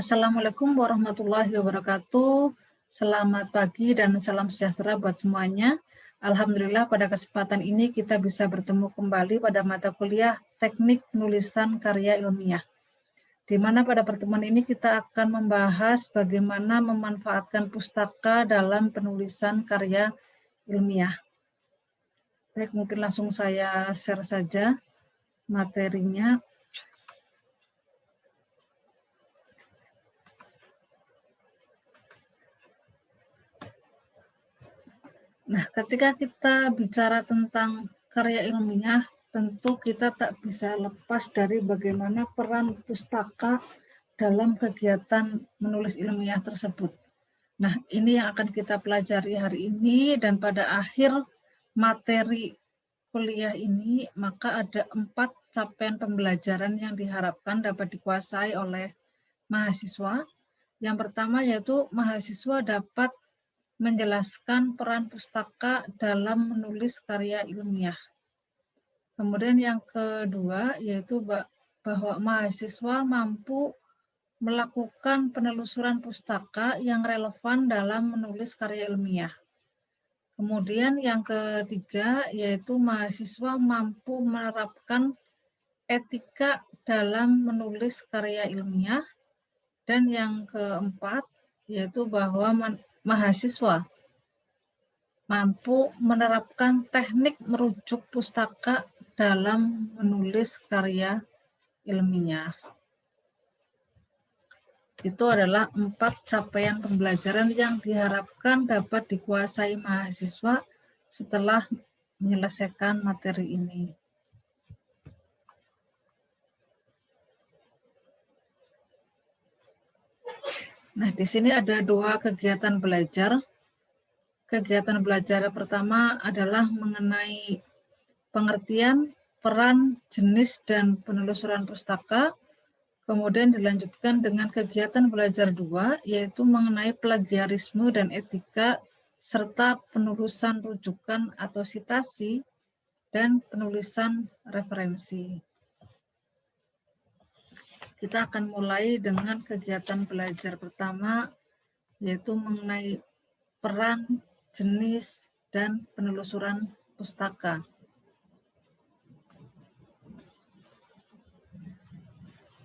Assalamualaikum warahmatullahi wabarakatuh. Selamat pagi dan salam sejahtera buat semuanya. Alhamdulillah pada kesempatan ini kita bisa bertemu kembali pada mata kuliah Teknik Penulisan Karya Ilmiah. Di mana pada pertemuan ini kita akan membahas bagaimana memanfaatkan pustaka dalam penulisan karya ilmiah. Baik, mungkin langsung saya share saja materinya. Nah, ketika kita bicara tentang karya ilmiah, tentu kita tak bisa lepas dari bagaimana peran pustaka dalam kegiatan menulis ilmiah tersebut. Nah, ini yang akan kita pelajari hari ini, dan pada akhir materi kuliah ini, maka ada 4 capaian pembelajaran yang diharapkan dapat dikuasai oleh mahasiswa. Yang pertama yaitu mahasiswa dapat menjelaskan peran pustaka dalam menulis karya ilmiah. Kemudian yang kedua yaitu bahwa mahasiswa mampu melakukan penelusuran pustaka yang relevan dalam menulis karya ilmiah. Kemudian yang ketiga yaitu mahasiswa mampu menerapkan etika dalam menulis karya ilmiah. Dan yang keempat yaitu bahwa mahasiswa mampu menerapkan teknik merujuk pustaka dalam menulis karya ilmiah. Itu adalah 4 capaian pembelajaran yang diharapkan dapat dikuasai mahasiswa setelah menyelesaikan materi ini. Nah, di sini ada 2 kegiatan belajar. Kegiatan belajar pertama adalah mengenai pengertian, peran, jenis, dan penelusuran pustaka. Kemudian dilanjutkan dengan kegiatan belajar 2, yaitu mengenai plagiarisme dan etika, serta penulisan rujukan atau sitasi, dan penulisan referensi. Kita akan mulai dengan kegiatan belajar pertama, yaitu mengenai peran, jenis, dan penelusuran pustaka.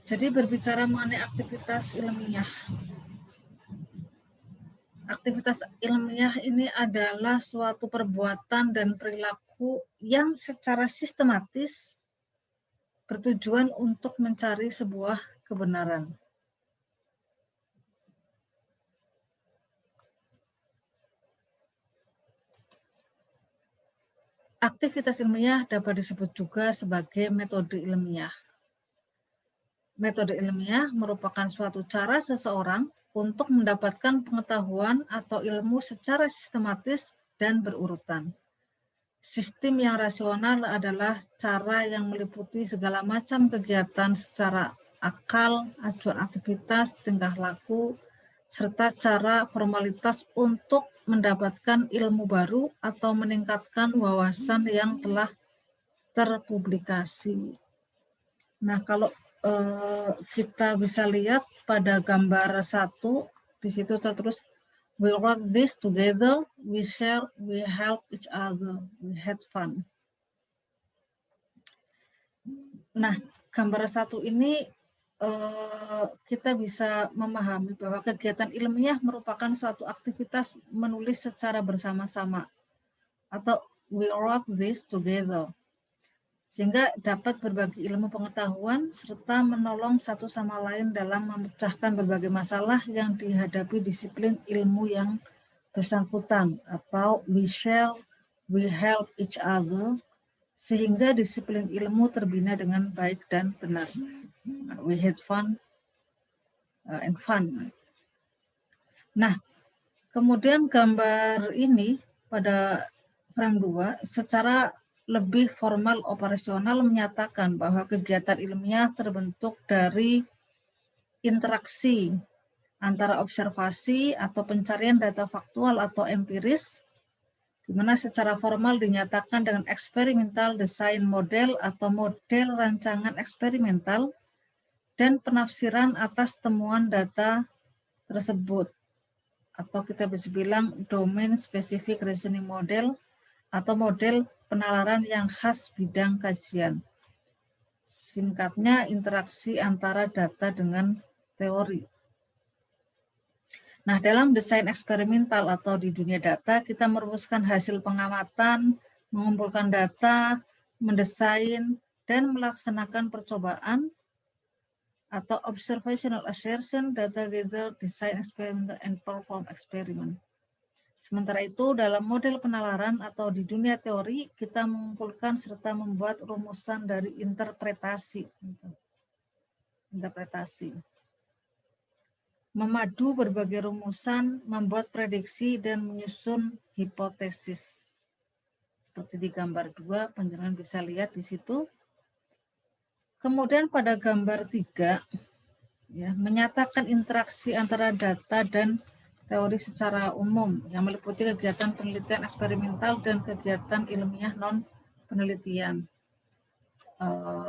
Jadi berbicara mengenai aktivitas ilmiah. Aktivitas ilmiah ini adalah suatu perbuatan dan perilaku yang secara sistematis bertujuan untuk mencari sebuah kebenaran. Aktivitas ilmiah dapat disebut juga sebagai metode ilmiah. Metode ilmiah merupakan suatu cara seseorang untuk mendapatkan pengetahuan atau ilmu secara sistematis dan berurutan. Sistem yang rasional adalah cara yang meliputi segala macam kegiatan secara akal, acuan aktivitas, tingkah laku, serta cara formalitas untuk mendapatkan ilmu baru atau meningkatkan wawasan yang telah terpublikasi. Nah, kalau kita bisa lihat pada gambar 1, di situ tertulis we wrote this together, we share, we help each other, we had fun. Nah, gambar 1 ini kita bisa memahami bahwa kegiatan ilmiah merupakan suatu aktivitas menulis secara bersama-sama atau we wrote this together, sehingga dapat berbagi ilmu pengetahuan serta menolong satu sama lain dalam memecahkan berbagai masalah yang dihadapi disiplin ilmu yang bersangkutan, atau we share, we help each other, sehingga disiplin ilmu terbina dengan baik dan benar. We had fun and fun. Nah, kemudian gambar ini pada frame 2 secara lebih formal operasional menyatakan bahwa kegiatan ilmiah terbentuk dari interaksi antara observasi atau pencarian data faktual atau empiris, di mana secara formal dinyatakan dengan eksperimental design model atau model rancangan eksperimental dan penafsiran atas temuan data tersebut. Atau kita bisa bilang domain specific reasoning model atau model penalaran yang khas bidang kajian. Singkatnya, interaksi antara data dengan teori. Nah, dalam desain eksperimental atau di dunia data, kita merumuskan hasil pengamatan, mengumpulkan data, mendesain, dan melaksanakan percobaan atau observational assertion, data gather, design experiment, and perform experiment. Sementara itu, dalam model penalaran atau di dunia teori, kita mengumpulkan serta membuat rumusan dari interpretasi. Memadu berbagai rumusan, membuat prediksi, dan menyusun hipotesis. Seperti di gambar 2, penjelasan bisa lihat di situ. Kemudian pada gambar 3, ya, menyatakan interaksi antara data dan teori secara umum yang meliputi kegiatan penelitian eksperimental dan kegiatan ilmiah non-penelitian.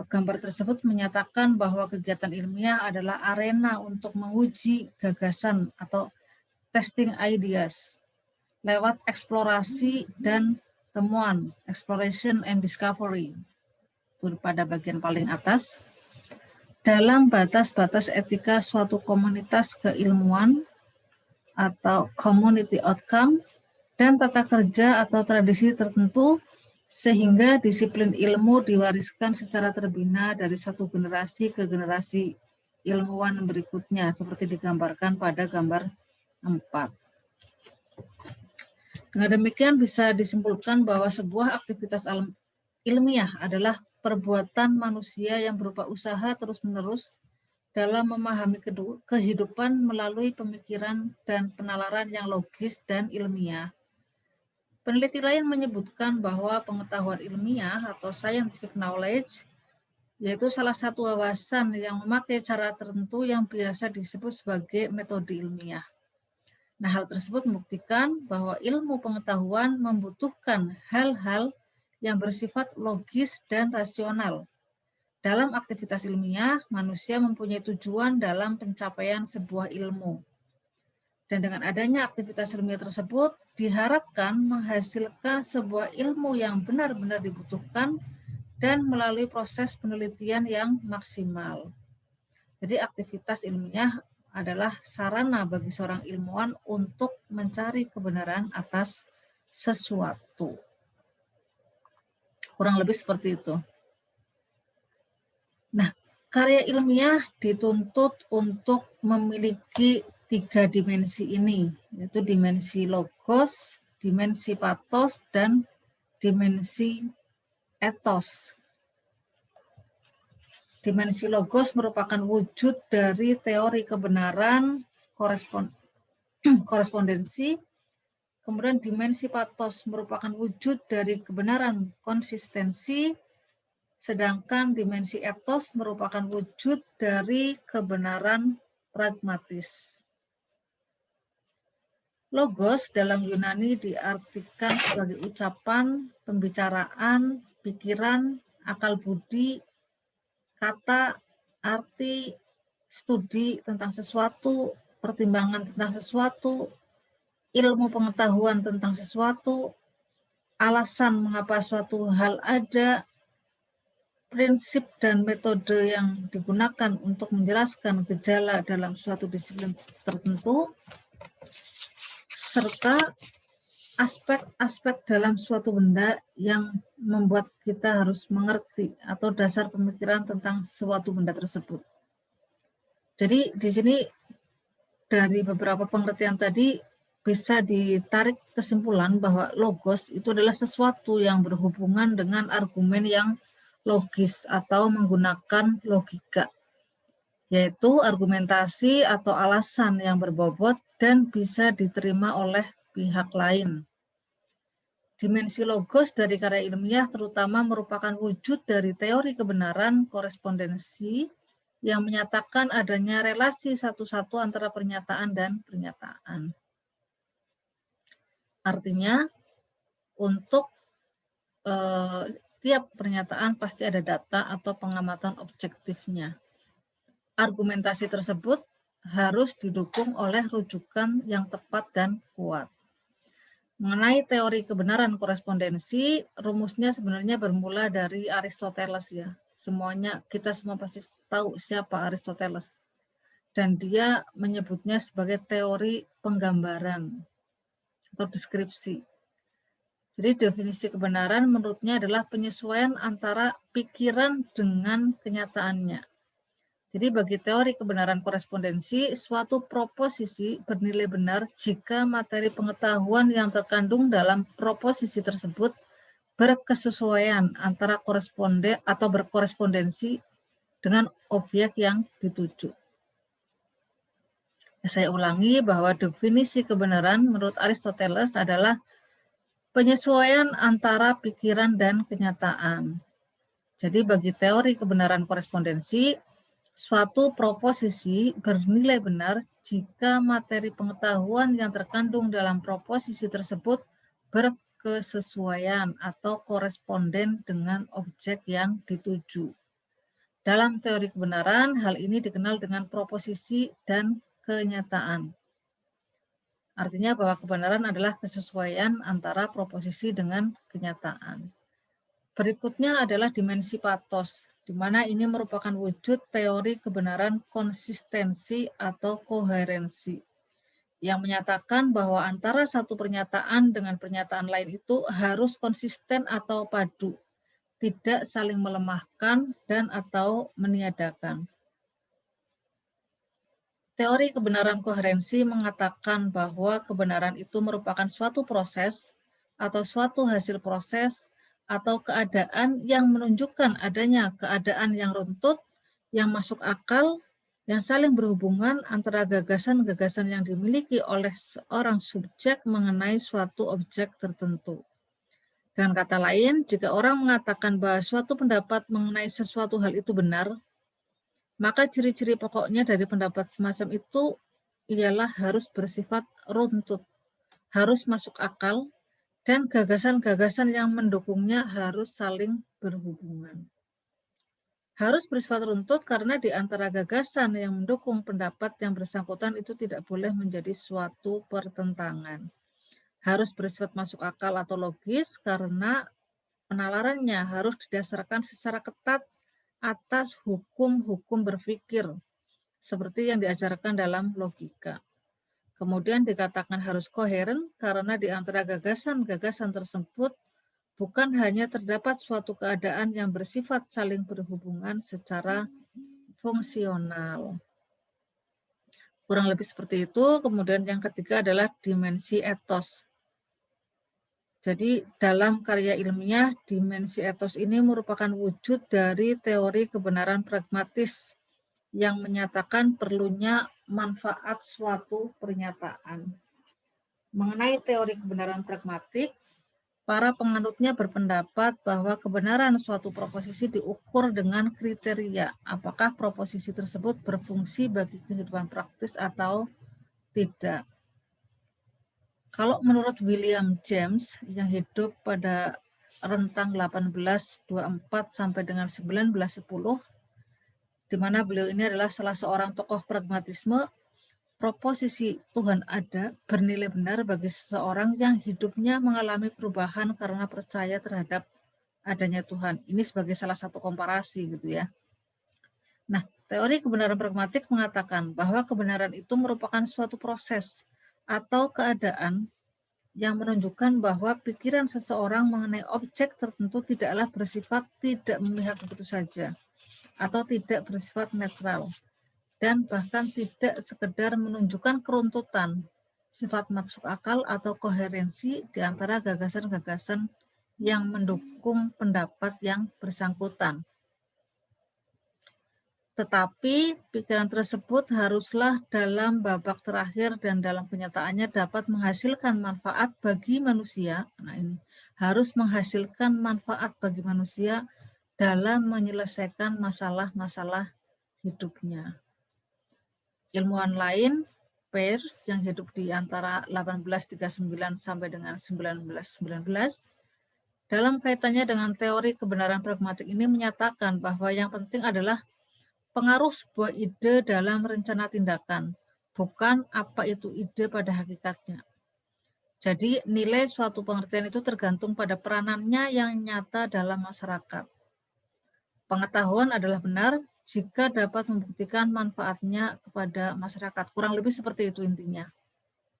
Gambar tersebut menyatakan bahwa kegiatan ilmiah adalah arena untuk menguji gagasan atau testing ideas lewat eksplorasi dan temuan, exploration and discovery. Itu pada bagian paling atas. Dalam batas-batas etika suatu komunitas keilmuan atau community outcome dan tata kerja atau tradisi tertentu sehingga disiplin ilmu diwariskan secara terbina dari satu generasi ke generasi ilmuwan berikutnya seperti digambarkan pada gambar 4. Dengan demikian bisa disimpulkan bahwa sebuah aktivitas ilmiah adalah perbuatan manusia yang berupa usaha terus-menerus dalam memahami kehidupan melalui pemikiran dan penalaran yang logis dan ilmiah. Peneliti lain menyebutkan bahwa pengetahuan ilmiah atau scientific knowledge yaitu salah satu wawasan yang memakai cara tertentu yang biasa disebut sebagai metode ilmiah. Nah, hal tersebut membuktikan bahwa ilmu pengetahuan membutuhkan hal-hal yang bersifat logis dan rasional. Dalam aktivitas ilmiah, manusia mempunyai tujuan dalam pencapaian sebuah ilmu. Dan dengan adanya aktivitas ilmiah tersebut, diharapkan menghasilkan sebuah ilmu yang benar-benar dibutuhkan dan melalui proses penelitian yang maksimal. Jadi aktivitas ilmiah adalah sarana bagi seorang ilmuwan untuk mencari kebenaran atas sesuatu. Kurang lebih seperti itu. Nah, karya ilmiah dituntut untuk memiliki 3 dimensi ini, yaitu dimensi logos, dimensi pathos, dan dimensi ethos. Dimensi logos merupakan wujud dari teori kebenaran korespondensi. Kemudian dimensi pathos merupakan wujud dari kebenaran konsistensi. Sedangkan dimensi ethos merupakan wujud dari kebenaran pragmatis. Logos dalam Yunani diartikan sebagai ucapan, pembicaraan, pikiran, akal budi, kata, arti, studi tentang sesuatu, pertimbangan tentang sesuatu, ilmu pengetahuan tentang sesuatu, alasan mengapa suatu hal ada, prinsip dan metode yang digunakan untuk menjelaskan gejala dalam suatu disiplin tertentu, serta aspek-aspek dalam suatu benda yang membuat kita harus mengerti atau dasar pemikiran tentang suatu benda tersebut. Jadi di sini dari beberapa pengertian tadi bisa ditarik kesimpulan bahwa logos itu adalah sesuatu yang berhubungan dengan argumen yang logis atau menggunakan logika, yaitu argumentasi atau alasan yang berbobot dan bisa diterima oleh pihak lain. Dimensi logos dari karya ilmiah terutama merupakan wujud dari teori kebenaran korespondensi yang menyatakan adanya relasi satu-satu antara pernyataan dan pernyataan. Artinya, untuk tiap pernyataan pasti ada data atau pengamatan objektifnya. argumentasi tersebut harus didukung oleh rujukan yang tepat dan kuat. Mengenai teori kebenaran korespondensi, rumusnya sebenarnya bermula dari Aristoteles ya. Semuanya, kita semua pasti tahu siapa Aristoteles. Dan dia menyebutnya sebagai teori penggambaran atau deskripsi. Jadi definisi kebenaran menurutnya adalah penyesuaian antara pikiran dengan kenyataannya. Jadi bagi teori kebenaran korespondensi, suatu proposisi bernilai benar jika materi pengetahuan yang terkandung dalam proposisi tersebut berkesesuaian antara koresponden atau berkorespondensi dengan objek yang dituju. Saya ulangi bahwa definisi kebenaran menurut Aristoteles adalah penyesuaian antara pikiran dan kenyataan. Jadi bagi teori kebenaran korespondensi, suatu proposisi bernilai benar jika materi pengetahuan yang terkandung dalam proposisi tersebut berkesesuaian atau koresponden dengan objek yang dituju. Dalam teori kebenaran, hal ini dikenal dengan proposisi dan kenyataan. Artinya bahwa kebenaran adalah kesesuaian antara proposisi dengan kenyataan. Berikutnya adalah dimensi patos, di mana ini merupakan wujud teori kebenaran konsistensi atau koherensi, yang menyatakan bahwa antara satu pernyataan dengan pernyataan lain itu harus konsisten atau padu, tidak saling melemahkan dan atau meniadakan. Teori kebenaran koherensi mengatakan bahwa kebenaran itu merupakan suatu proses atau suatu hasil proses atau keadaan yang menunjukkan adanya keadaan yang runtut, yang masuk akal, yang saling berhubungan antara gagasan-gagasan yang dimiliki oleh seorang subjek mengenai suatu objek tertentu. Dengan kata lain, jika orang mengatakan bahwa suatu pendapat mengenai sesuatu hal itu benar, maka ciri-ciri pokoknya dari pendapat semacam itu ialah harus bersifat runtut, harus masuk akal, dan gagasan-gagasan yang mendukungnya harus saling berhubungan. Harus bersifat runtut karena di antara gagasan yang mendukung pendapat yang bersangkutan itu tidak boleh menjadi suatu pertentangan. Harus bersifat masuk akal atau logis karena penalarannya harus didasarkan secara ketat atas hukum-hukum berpikir seperti yang diajarkan dalam logika. Kemudian dikatakan harus koheren karena di antara gagasan-gagasan tersebut bukan hanya terdapat suatu keadaan yang bersifat saling berhubungan secara fungsional. Kurang lebih seperti itu. Kemudian yang ketiga adalah dimensi etos. Jadi dalam karya ilmiah, dimensi etos ini merupakan wujud dari teori kebenaran pragmatis yang menyatakan perlunya manfaat suatu pernyataan. Mengenai teori kebenaran pragmatik, para penganutnya berpendapat bahwa kebenaran suatu proposisi diukur dengan kriteria apakah proposisi tersebut berfungsi bagi kehidupan praktis atau tidak. Kalau menurut William James yang hidup pada rentang 1824 sampai dengan 1910, di mana beliau ini adalah salah seorang tokoh pragmatisme, proposisi Tuhan ada bernilai benar bagi seseorang yang hidupnya mengalami perubahan karena percaya terhadap adanya Tuhan. Ini sebagai salah satu komparasi gitu ya. Nah, teori kebenaran pragmatik mengatakan bahwa kebenaran itu merupakan suatu proses atau keadaan yang menunjukkan bahwa pikiran seseorang mengenai objek tertentu tidaklah bersifat tidak memihak begitu saja atau tidak bersifat netral dan bahkan tidak sekedar menunjukkan keruntutan, sifat masuk akal atau koherensi di antara gagasan-gagasan yang mendukung pendapat yang bersangkutan. Tetapi pikiran tersebut haruslah dalam babak terakhir dan dalam kenyataannya dapat menghasilkan manfaat bagi manusia. Nah, ini harus menghasilkan manfaat bagi manusia dalam menyelesaikan masalah-masalah hidupnya. Ilmuwan lain, Peirce, yang hidup di antara 1839 sampai dengan 1919, dalam kaitannya dengan teori kebenaran pragmatik ini menyatakan bahwa yang penting adalah pengaruh sebuah ide dalam rencana tindakan, bukan apa itu ide pada hakikatnya. Jadi nilai suatu pengertian itu tergantung pada peranannya yang nyata dalam masyarakat. Pengetahuan adalah benar jika dapat membuktikan manfaatnya kepada masyarakat. Kurang lebih seperti itu intinya.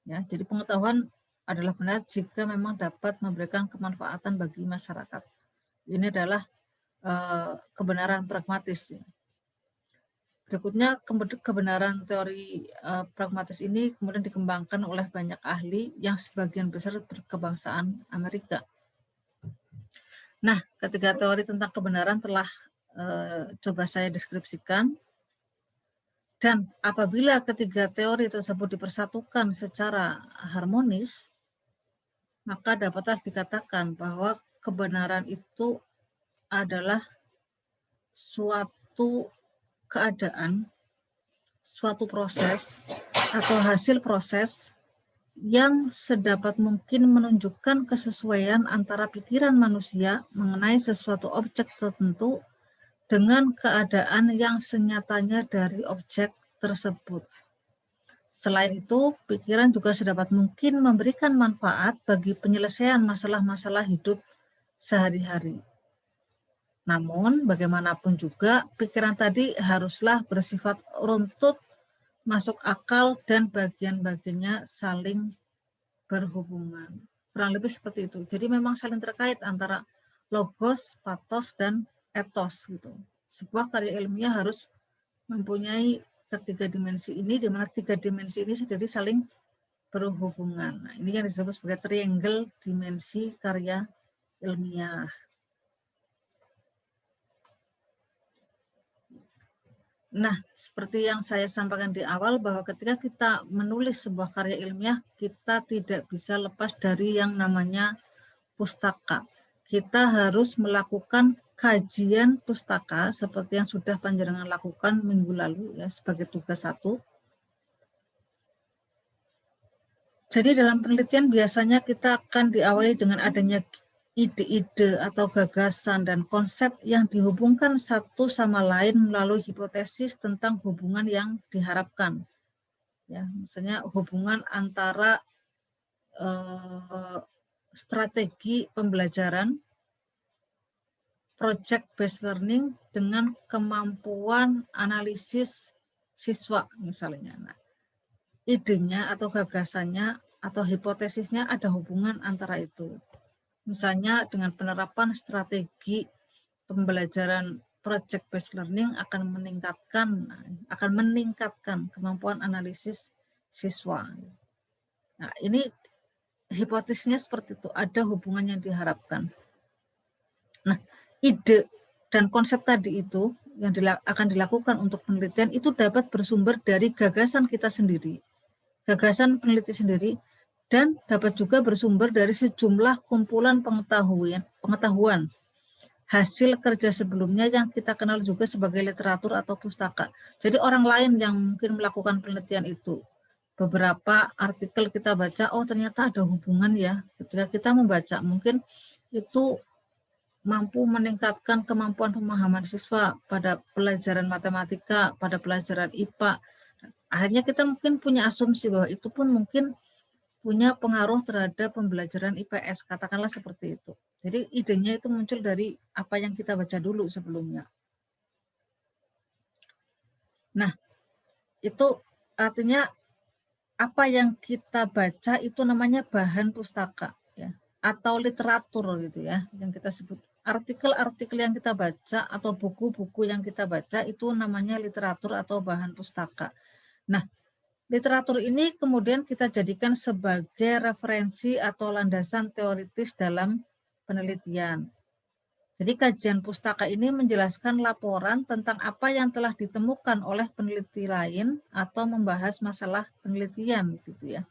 Ya, jadi pengetahuan adalah benar jika memang dapat memberikan kemanfaatan bagi masyarakat. Ini adalah kebenaran pragmatis. Ya. Berikutnya, kebenaran teori pragmatis ini kemudian dikembangkan oleh banyak ahli yang sebagian besar berkebangsaan Amerika. Nah, ketika teori tentang kebenaran telah coba saya deskripsikan, dan apabila ketiga teori tersebut dipersatukan secara harmonis, maka dapatlah dikatakan bahwa kebenaran itu adalah suatu keadaan, suatu proses atau hasil proses yang sedapat mungkin menunjukkan kesesuaian antara pikiran manusia mengenai sesuatu objek tertentu dengan keadaan yang senyatanya dari objek tersebut. Selain itu, pikiran juga sedapat mungkin memberikan manfaat bagi penyelesaian masalah-masalah hidup sehari-hari. Namun, bagaimanapun juga, pikiran tadi haruslah bersifat runtut, masuk akal, dan bagian-bagiannya saling berhubungan. Kurang lebih seperti itu. Jadi memang saling terkait antara logos, pathos, dan ethos gitu. Sebuah karya ilmiah harus mempunyai ketiga dimensi ini, di mana tiga dimensi ini jadi saling berhubungan. Nah, ini yang disebut sebagai triangle dimensi karya ilmiah. Nah, seperti yang saya sampaikan di awal bahwa ketika kita menulis sebuah karya ilmiah, kita tidak bisa lepas dari yang namanya pustaka. Kita harus melakukan kajian pustaka seperti yang sudah panjenengan lakukan minggu lalu ya sebagai tugas 1. Jadi dalam penelitian biasanya kita akan diawali dengan adanya ide-ide atau gagasan dan konsep yang dihubungkan satu sama lain melalui hipotesis tentang hubungan yang diharapkan. Ya, misalnya hubungan antara strategi pembelajaran, project based learning dengan kemampuan analisis siswa misalnya. Nah, idenya atau gagasannya atau hipotesisnya ada hubungan antara itu. Misalnya dengan penerapan strategi pembelajaran project based learning akan meningkatkan kemampuan analisis siswa. Nah, ini hipotesisnya seperti itu, ada hubungan yang diharapkan. Nah, ide dan konsep tadi itu yang akan dilakukan untuk penelitian itu dapat bersumber dari gagasan kita sendiri, gagasan peneliti sendiri, dan dapat juga bersumber dari sejumlah kumpulan pengetahuan hasil kerja sebelumnya yang kita kenal juga sebagai literatur atau pustaka. Jadi orang lain yang mungkin melakukan penelitian itu, beberapa artikel kita baca, oh ternyata ada hubungan ya. Ketika kita membaca, mungkin itu mampu meningkatkan kemampuan pemahaman siswa pada pelajaran matematika, pada pelajaran IPA. Akhirnya kita mungkin punya asumsi bahwa itu pun mungkin punya pengaruh terhadap pembelajaran IPS, katakanlah seperti itu. Jadi idenya itu muncul dari apa yang kita baca dulu sebelumnya. Nah, itu artinya apa yang kita baca itu namanya bahan pustaka ya, atau literatur gitu ya, yang kita sebut artikel-artikel yang kita baca atau buku-buku yang kita baca itu namanya literatur atau bahan pustaka. Nah, literatur ini kemudian kita jadikan sebagai referensi atau landasan teoritis dalam penelitian. Jadi kajian pustaka ini menjelaskan laporan tentang apa yang telah ditemukan oleh peneliti lain atau membahas masalah penelitian gitu ya.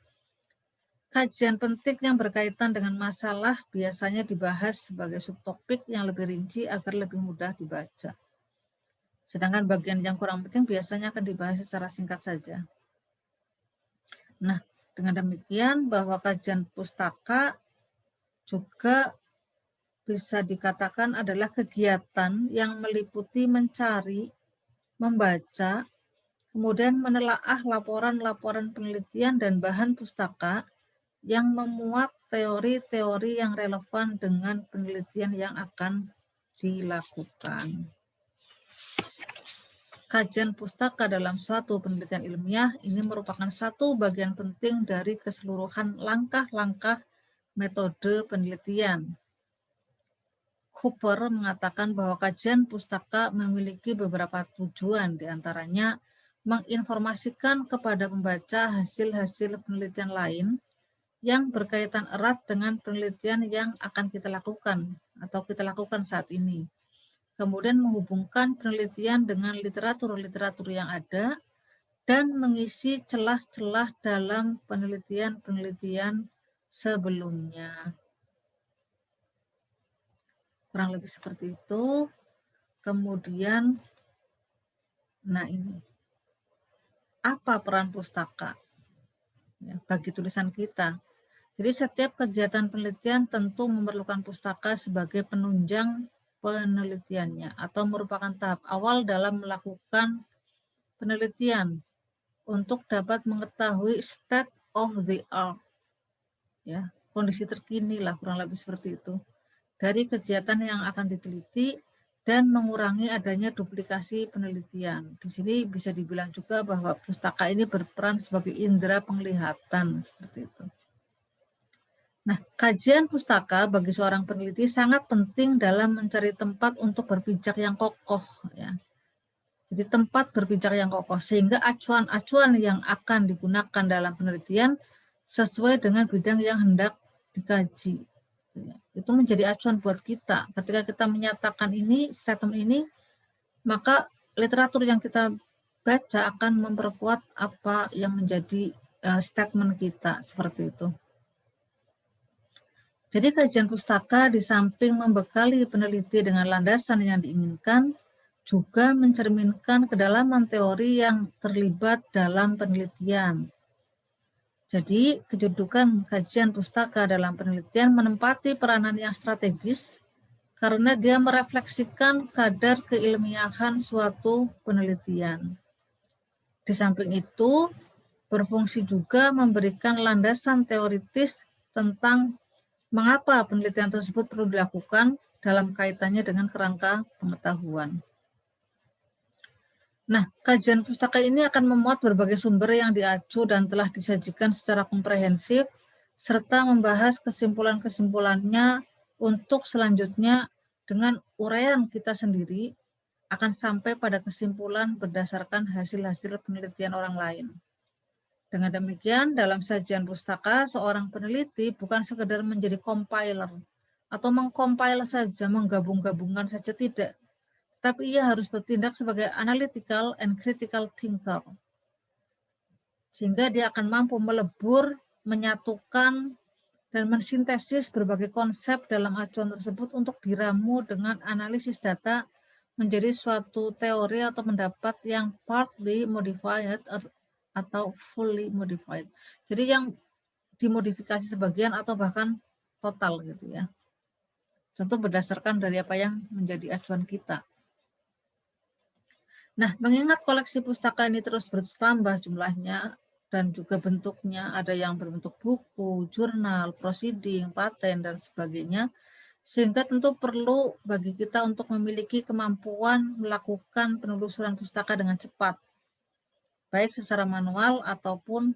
Kajian penting yang berkaitan dengan masalah biasanya dibahas sebagai subtopik yang lebih rinci agar lebih mudah dibaca. Sedangkan bagian yang kurang penting biasanya akan dibahas secara singkat saja. Nah, dengan demikian bahwa kajian pustaka juga bisa dikatakan adalah kegiatan yang meliputi mencari membaca, kemudian menelaah laporan-laporan penelitian dan bahan pustaka yang memuat teori-teori yang relevan dengan penelitian yang akan dilakukan. Kajian pustaka dalam suatu penelitian ilmiah ini merupakan satu bagian penting dari keseluruhan langkah-langkah metode penelitian. Hooper mengatakan bahwa kajian pustaka memiliki beberapa tujuan, diantaranya menginformasikan kepada pembaca hasil-hasil penelitian lain yang berkaitan erat dengan penelitian yang akan kita lakukan atau kita lakukan saat ini. Kemudian menghubungkan penelitian dengan literatur-literatur yang ada dan mengisi celah-celah dalam penelitian-penelitian sebelumnya. Kurang lebih seperti itu. Kemudian, nah ini, apa peran pustaka ya, bagi tulisan kita? Jadi setiap kegiatan penelitian tentu memerlukan pustaka sebagai penunjang penelitiannya atau merupakan tahap awal dalam melakukan penelitian untuk dapat mengetahui state of the art, ya, kondisi terkini lah kurang lebih seperti itu dari kegiatan yang akan diteliti dan mengurangi adanya duplikasi penelitian. Di sini bisa dibilang juga bahwa pustaka ini berperan sebagai indera penglihatan seperti itu. Nah, kajian pustaka bagi seorang peneliti sangat penting dalam mencari tempat untuk berpijak yang kokoh, ya. Jadi tempat berpijak yang kokoh sehingga acuan-acuan yang akan digunakan dalam penelitian sesuai dengan bidang yang hendak dikaji. Itu menjadi acuan buat kita. Ketika kita menyatakan ini, statement ini, maka literatur yang kita baca akan memperkuat apa yang menjadi statement kita seperti itu. Jadi kajian pustaka di samping membekali peneliti dengan landasan yang diinginkan, juga mencerminkan kedalaman teori yang terlibat dalam penelitian. Jadi kedudukan kajian pustaka dalam penelitian menempati peranan yang strategis karena dia merefleksikan kadar keilmiahan suatu penelitian. Di samping itu, berfungsi juga memberikan landasan teoritis tentang mengapa penelitian tersebut perlu dilakukan dalam kaitannya dengan kerangka pengetahuan. Nah, kajian pustaka ini akan memuat berbagai sumber yang diacu dan telah disajikan secara komprehensif, serta membahas kesimpulan-kesimpulannya untuk selanjutnya dengan uraian kita sendiri akan sampai pada kesimpulan berdasarkan hasil-hasil penelitian orang lain. Dengan demikian, dalam sajian pustaka, seorang peneliti bukan sekedar menjadi compiler atau mengcompile saja, menggabung-gabungkan saja, tidak. Tapi ia harus bertindak sebagai analytical and critical thinker. Sehingga dia akan mampu melebur, menyatukan, dan mensintesis berbagai konsep dalam acuan tersebut untuk diramu dengan analisis data menjadi suatu teori atau pendapat yang partly modified atau fully modified. Jadi yang dimodifikasi sebagian atau bahkan total gitu ya. Tentu berdasarkan dari apa yang menjadi acuan kita. Nah, mengingat koleksi pustaka ini terus bertambah jumlahnya dan juga bentuknya, ada yang berbentuk buku, jurnal, proceeding, paten, dan sebagainya, sehingga tentu perlu bagi kita untuk memiliki kemampuan melakukan penelusuran pustaka dengan cepat, baik secara manual ataupun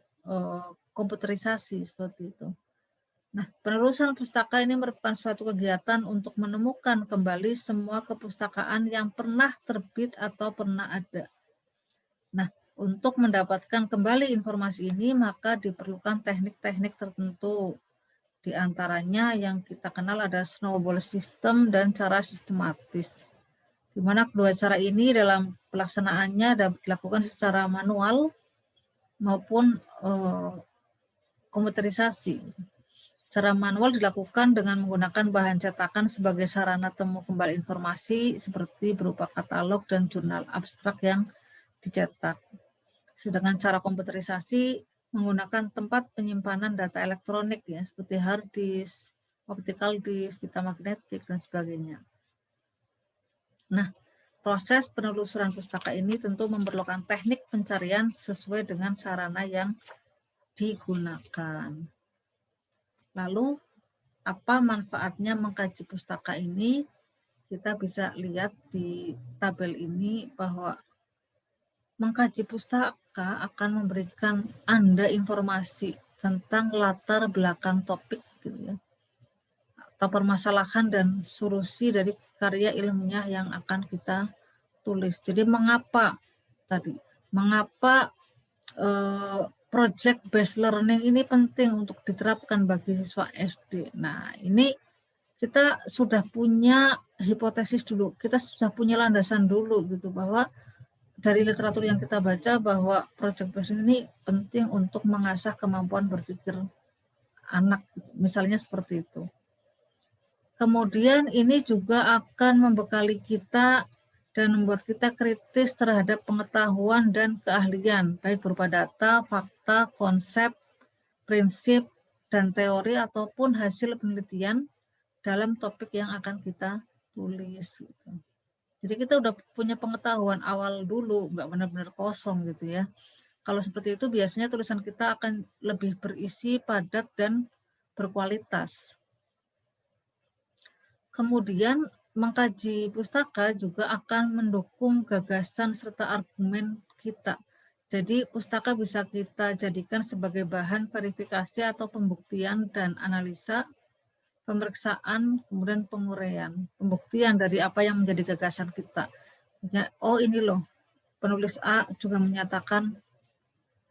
komputerisasi seperti itu. Nah, penelusuran pustaka ini merupakan suatu kegiatan untuk menemukan kembali semua kepustakaan yang pernah terbit atau pernah ada. Nah, untuk mendapatkan kembali informasi ini, maka diperlukan teknik-teknik tertentu. Di antaranya yang kita kenal ada snowball system dan cara sistematis. Di mana kedua cara ini dalam pelaksanaannya dapat dilakukan secara manual maupun komputerisasi. Secara manual dilakukan dengan menggunakan bahan cetakan sebagai sarana temu kembali informasi seperti berupa katalog dan jurnal abstrak yang dicetak. Sedangkan cara komputerisasi menggunakan tempat penyimpanan data elektronik ya seperti hard disk, optical disk, pita magnetik dan sebagainya. Nah, proses penelusuran pustaka ini tentu memerlukan teknik pencarian sesuai dengan sarana yang digunakan. Lalu, apa manfaatnya mengkaji pustaka ini? Kita bisa lihat di tabel ini bahwa mengkaji pustaka akan memberikan Anda informasi tentang latar belakang topik gitu ya, atau permasalahan dan solusi dari karya ilmiah yang akan kita tulis. Jadi mengapa project based learning ini penting untuk diterapkan bagi siswa SD. Nah, ini kita sudah punya hipotesis dulu, kita sudah punya landasan dulu gitu, bahwa dari literatur yang kita baca bahwa project based ini penting untuk mengasah kemampuan berpikir anak, misalnya seperti itu. Kemudian ini juga akan membekali kita dan membuat kita kritis terhadap pengetahuan dan keahlian, baik berupa data, fakta, konsep, prinsip, dan teori ataupun hasil penelitian dalam topik yang akan kita tulis. Jadi kita udah punya pengetahuan awal dulu, nggak benar-benar kosong gitu ya. Kalau seperti itu biasanya tulisan kita akan lebih berisi, padat, dan berkualitas. Kemudian mengkaji pustaka juga akan mendukung gagasan serta argumen kita. Jadi pustaka bisa kita jadikan sebagai bahan verifikasi atau pembuktian dan analisa, pemeriksaan, kemudian penguraian, pembuktian dari apa yang menjadi gagasan kita. Oh ini loh, penulis A juga menyatakan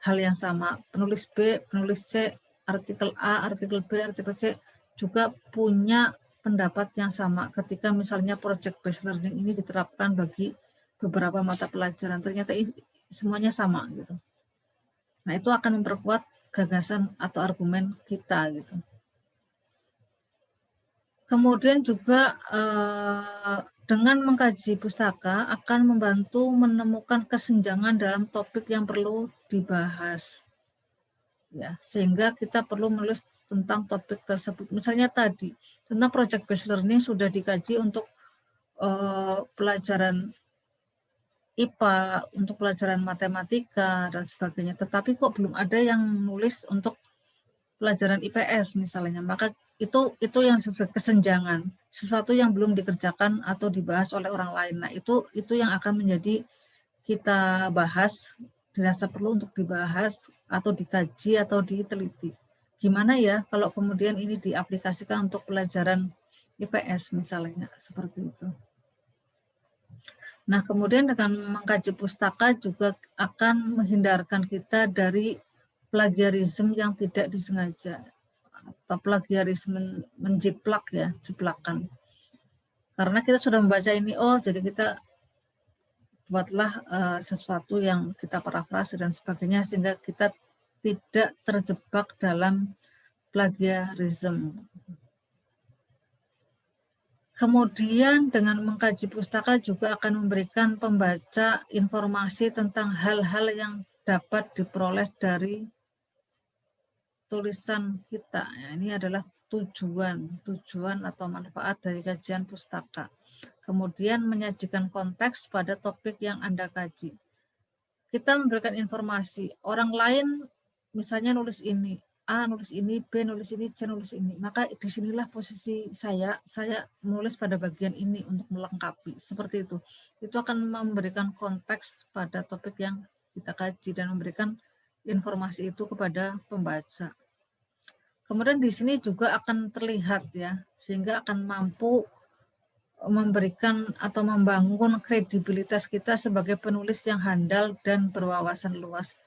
hal yang sama, penulis B, penulis C, artikel A, artikel B, artikel C juga punya pendapat yang sama ketika misalnya project based learning ini diterapkan bagi beberapa mata pelajaran, ternyata semuanya sama gitu. Nah, itu akan memperkuat gagasan atau argumen kita gitu. Kemudian juga dengan mengkaji pustaka akan membantu menemukan kesenjangan dalam topik yang perlu dibahas. Ya, sehingga kita perlu menulis tentang topik tersebut. Misalnya tadi, tentang project based learning sudah dikaji untuk pelajaran IPA, untuk pelajaran matematika, dan sebagainya. Tetapi kok belum ada yang nulis untuk pelajaran IPS misalnya, maka itu yang sebagai kesenjangan, sesuatu yang belum dikerjakan atau dibahas oleh orang lain. Nah, itu yang akan menjadi kita bahas, dirasa perlu untuk dibahas atau dikaji atau diteliti. Gimana ya kalau kemudian ini diaplikasikan untuk pelajaran IPS misalnya, seperti itu. Nah, kemudian dengan mengkaji pustaka juga akan menghindarkan kita dari plagiarisme yang tidak disengaja atau plagiarisme menjiplak ya, jiplakan. Karena kita sudah membaca ini, oh jadi kita buatlah sesuatu yang kita parafrase dan sebagainya sehingga kita tidak terjebak dalam plagiarisme. Kemudian dengan mengkaji pustaka juga akan memberikan pembaca informasi tentang hal-hal yang dapat diperoleh dari tulisan kita. Ya, ini adalah tujuan atau manfaat dari kajian pustaka. Kemudian menyajikan konteks pada topik yang Anda kaji. Kita memberikan informasi, orang lain misalnya nulis ini, A nulis ini, B nulis ini, C nulis ini. Maka disinilah posisi saya menulis pada bagian ini untuk melengkapi. Seperti itu. Itu akan memberikan konteks pada topik yang kita kaji dan memberikan informasi itu kepada pembaca. Kemudian di sini juga akan terlihat ya, sehingga akan mampu memberikan atau membangun kredibilitas kita sebagai penulis yang handal dan berwawasan luas.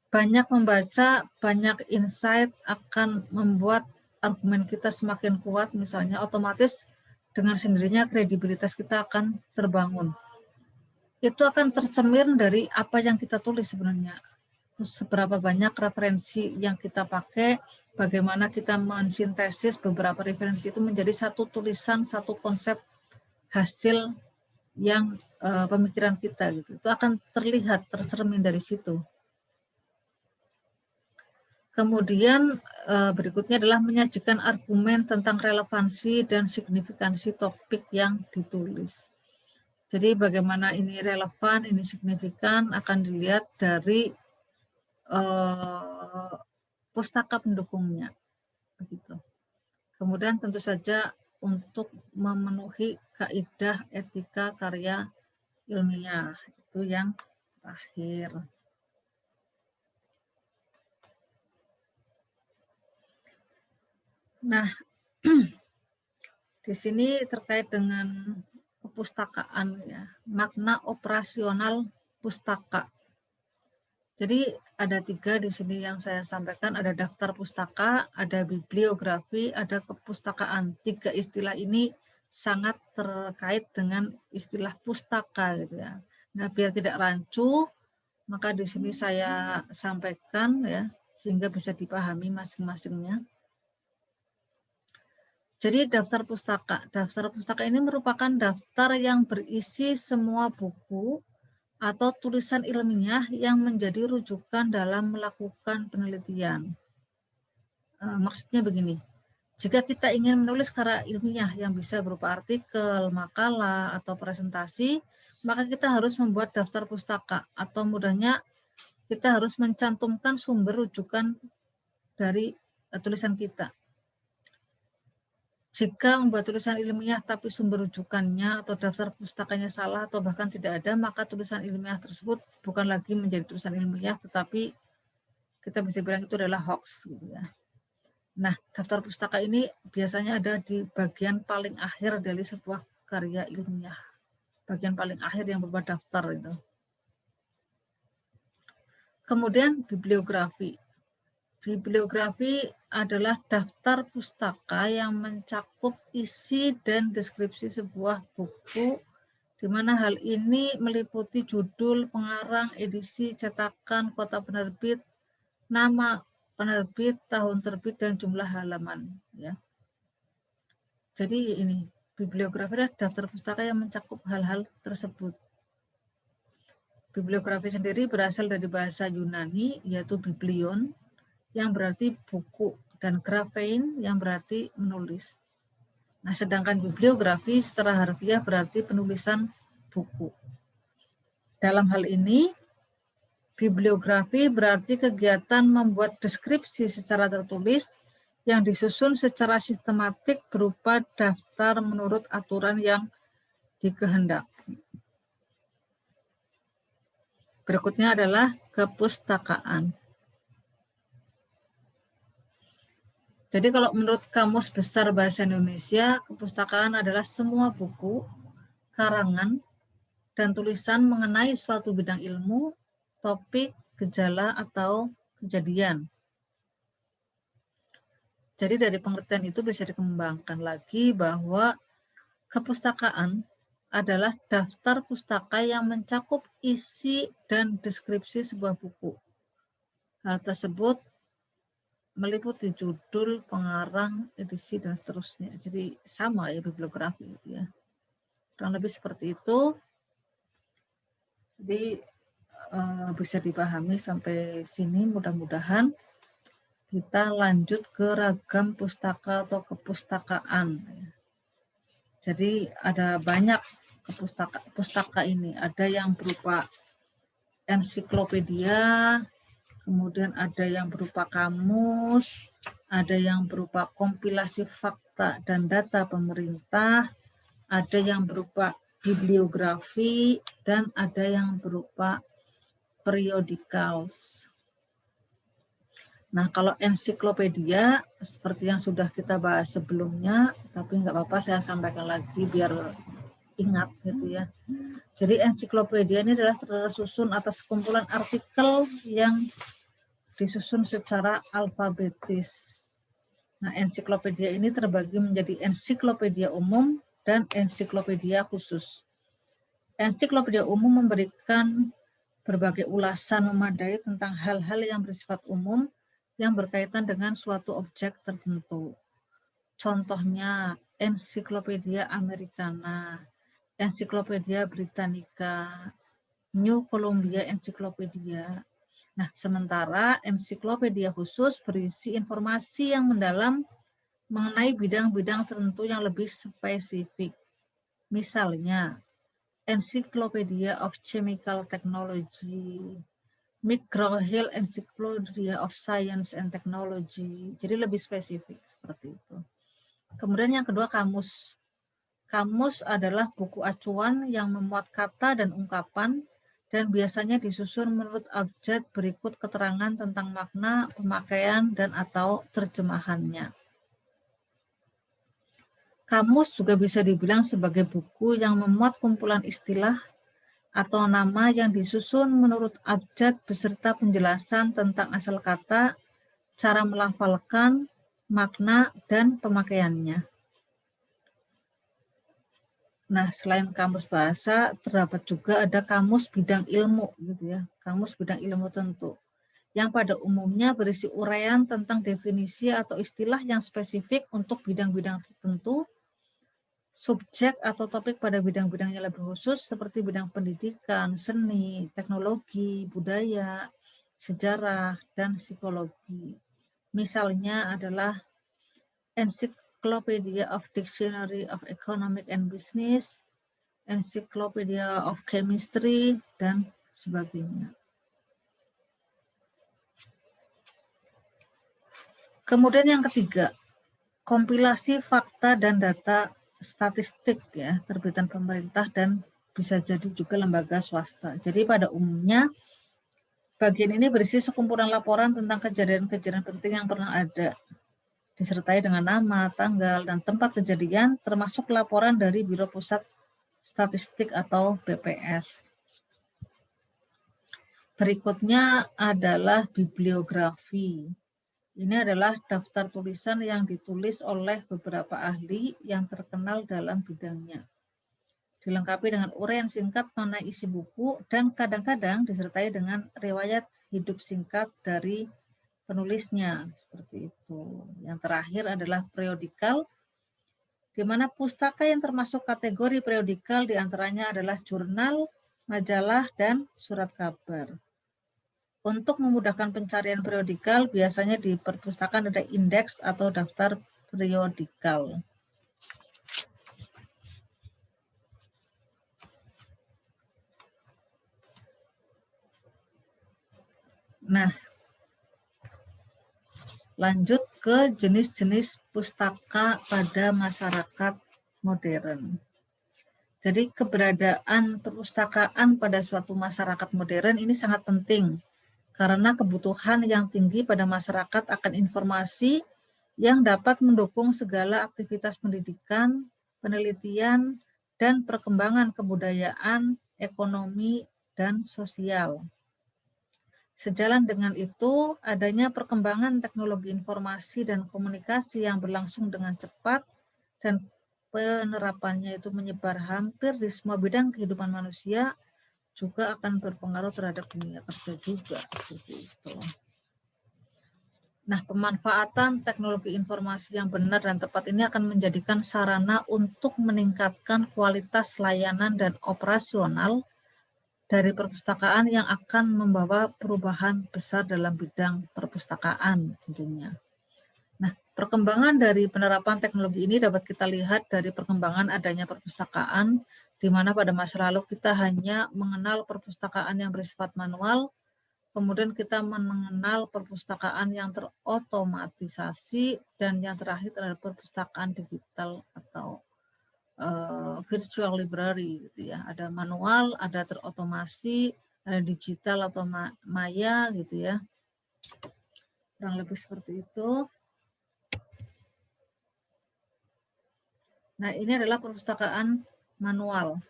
Banyak membaca, banyak insight akan membuat argumen kita semakin kuat, misalnya otomatis dengan sendirinya kredibilitas kita akan terbangun. Itu akan tercermin dari apa yang kita tulis sebenarnya. Seberapa banyak referensi yang kita pakai, bagaimana kita mensintesis beberapa referensi itu menjadi satu tulisan, satu konsep hasil yang pemikiran kita gitu. Itu akan terlihat, tercermin dari situ. Kemudian berikutnya adalah menyajikan argumen tentang relevansi dan signifikansi topik yang ditulis. Jadi bagaimana ini relevan, ini signifikan akan dilihat dari pustaka pendukungnya, begitu. Kemudian tentu saja untuk memenuhi kaidah etika karya ilmiah, itu yang terakhir. Nah, di sini terkait dengan kepustakaan, ya, makna operasional pustaka. Jadi ada 3 di sini yang saya sampaikan, ada daftar pustaka, ada bibliografi, ada kepustakaan. 3 istilah ini sangat terkait dengan istilah pustaka, gitu ya. Nah, biar tidak rancu, maka di sini saya sampaikan, ya, sehingga bisa dipahami masing-masingnya. Jadi daftar pustaka ini merupakan daftar yang berisi semua buku atau tulisan ilmiah yang menjadi rujukan dalam melakukan penelitian. Maksudnya begini, jika kita ingin menulis karya ilmiah yang bisa berupa artikel, makalah, atau presentasi, maka kita harus membuat daftar pustaka, atau mudahnya kita harus mencantumkan sumber rujukan dari tulisan kita. Jika membuat tulisan ilmiah tapi sumber rujukannya atau daftar pustakanya salah atau bahkan tidak ada, maka tulisan ilmiah tersebut bukan lagi menjadi tulisan ilmiah, tetapi kita bisa bilang itu adalah hoax, gitu ya. Nah, daftar pustaka ini biasanya ada di bagian paling akhir dari sebuah karya ilmiah. Bagian paling akhir yang berupa daftar itu. Kemudian bibliografi. Bibliografi adalah daftar pustaka yang mencakup isi dan deskripsi sebuah buku, di mana hal ini meliputi judul, pengarang, edisi, cetakan, kota penerbit, nama penerbit, tahun terbit, dan jumlah halaman. Ya. Jadi ini, bibliografi adalah daftar pustaka yang mencakup hal-hal tersebut. Bibliografi sendiri berasal dari bahasa Yunani, yaitu biblion, yang berarti buku, dan graphein yang berarti menulis. Nah, sedangkan bibliografi secara harfiah berarti penulisan buku. Dalam hal ini, bibliografi berarti kegiatan membuat deskripsi secara tertulis yang disusun secara sistematik berupa daftar menurut aturan yang dikehendaki. Berikutnya adalah kepustakaan. Jadi kalau menurut Kamus Besar Bahasa Indonesia, kepustakaan adalah semua buku, karangan, dan tulisan mengenai suatu bidang ilmu, topik, gejala, atau kejadian. Jadi dari pengertian itu bisa dikembangkan lagi bahwa kepustakaan adalah daftar pustaka yang mencakup isi dan deskripsi sebuah buku. Hal tersebut meliputi judul, pengarang, edisi, dan seterusnya. Jadi sama ya bibliografi, ya. Kurang lebih seperti itu. Jadi bisa dipahami sampai sini, mudah-mudahan. Kita lanjut ke ragam pustaka atau kepustakaan. Jadi ada banyak pustaka ini. Ada yang berupa ensiklopedia, kemudian ada yang berupa kamus, ada yang berupa kompilasi fakta dan data pemerintah, ada yang berupa bibliografi, dan ada yang berupa periodicals. Nah, kalau ensiklopedia, seperti yang sudah kita bahas sebelumnya, tapi nggak apa-apa saya sampaikan lagi biar ingat gitu ya. Jadi ensiklopedia ini adalah tersusun atas kumpulan artikel yang disusun secara alfabetis. Nah, ensiklopedia ini terbagi menjadi ensiklopedia umum dan ensiklopedia khusus. Ensiklopedia umum memberikan berbagai ulasan memadai tentang hal-hal yang bersifat umum yang berkaitan dengan suatu objek tertentu. Contohnya Ensiklopedia Americana, Ensiklopedia Britannica, New Columbia Encyclopedia. Nah, sementara ensiklopedia khusus berisi informasi yang mendalam mengenai bidang-bidang tertentu yang lebih spesifik. Misalnya, Encyclopedia of Chemical Technology, McGraw-Hill Encyclopedia of Science and Technology. Jadi lebih spesifik seperti itu. Kemudian yang kedua, kamus. Kamus adalah buku acuan yang memuat kata dan ungkapan dan biasanya disusun menurut abjad berikut keterangan tentang makna, pemakaian, dan atau terjemahannya. Kamus juga bisa dibilang sebagai buku yang memuat kumpulan istilah atau nama yang disusun menurut abjad beserta penjelasan tentang asal kata, cara melafalkan, makna, dan pemakaiannya. Nah, selain kamus bahasa, terdapat juga ada kamus bidang ilmu, gitu ya. Kamus bidang ilmu tentu, yang pada umumnya berisi uraian tentang definisi atau istilah yang spesifik untuk bidang-bidang tertentu, subjek atau topik pada bidang-bidang yang lebih khusus seperti bidang pendidikan, seni, teknologi, budaya, sejarah, dan psikologi. Misalnya adalah Encyclopedia of Dictionary of Economic and Business, Encyclopedia of Chemistry, dan sebagainya. Kemudian yang ketiga, kompilasi fakta dan data statistik ya, terbitan pemerintah dan bisa jadi juga lembaga swasta. Jadi pada umumnya bagian ini berisi sekumpulan laporan tentang kejadian-kejadian penting yang pernah ada, disertai dengan nama, tanggal, dan tempat kejadian, termasuk laporan dari Biro Pusat Statistik atau BPS. Berikutnya adalah bibliografi. Ini adalah daftar tulisan yang ditulis oleh beberapa ahli yang terkenal dalam bidangnya. Dilengkapi dengan uraian singkat mengenai isi buku dan kadang-kadang disertai dengan riwayat hidup singkat dari penulisnya. Seperti itu. Yang terakhir adalah periodikal, di mana pustaka yang termasuk kategori periodikal diantaranya adalah jurnal, majalah, dan surat kabar. Untuk memudahkan pencarian periodikal, biasanya di perpustakaan ada indeks atau daftar periodikal. Nah, lanjut ke jenis-jenis pustaka pada masyarakat modern. Jadi keberadaan perpustakaan pada suatu masyarakat modern ini sangat penting karena kebutuhan yang tinggi pada masyarakat akan informasi yang dapat mendukung segala aktivitas pendidikan, penelitian, dan perkembangan kebudayaan, ekonomi, dan sosial. Sejalan dengan itu, adanya perkembangan teknologi informasi dan komunikasi yang berlangsung dengan cepat dan penerapannya itu menyebar hampir di semua bidang kehidupan manusia juga akan berpengaruh terhadap dunia kerja juga. Nah, pemanfaatan teknologi informasi yang benar dan tepat ini akan menjadikan sarana untuk meningkatkan kualitas layanan dan operasional dari perpustakaan yang akan membawa perubahan besar dalam bidang perpustakaan tentunya. Nah, perkembangan dari penerapan teknologi ini dapat kita lihat dari perkembangan adanya perpustakaan, di mana pada masa lalu kita hanya mengenal perpustakaan yang bersifat manual, kemudian kita mengenal perpustakaan yang terotomatisasi, dan yang terakhir adalah perpustakaan digital atau virtual library gitu ya. Ada manual, ada terotomasi, ada digital atau maya gitu ya. Kurang lebih seperti itu. Nah, ini adalah perpustakaan manual.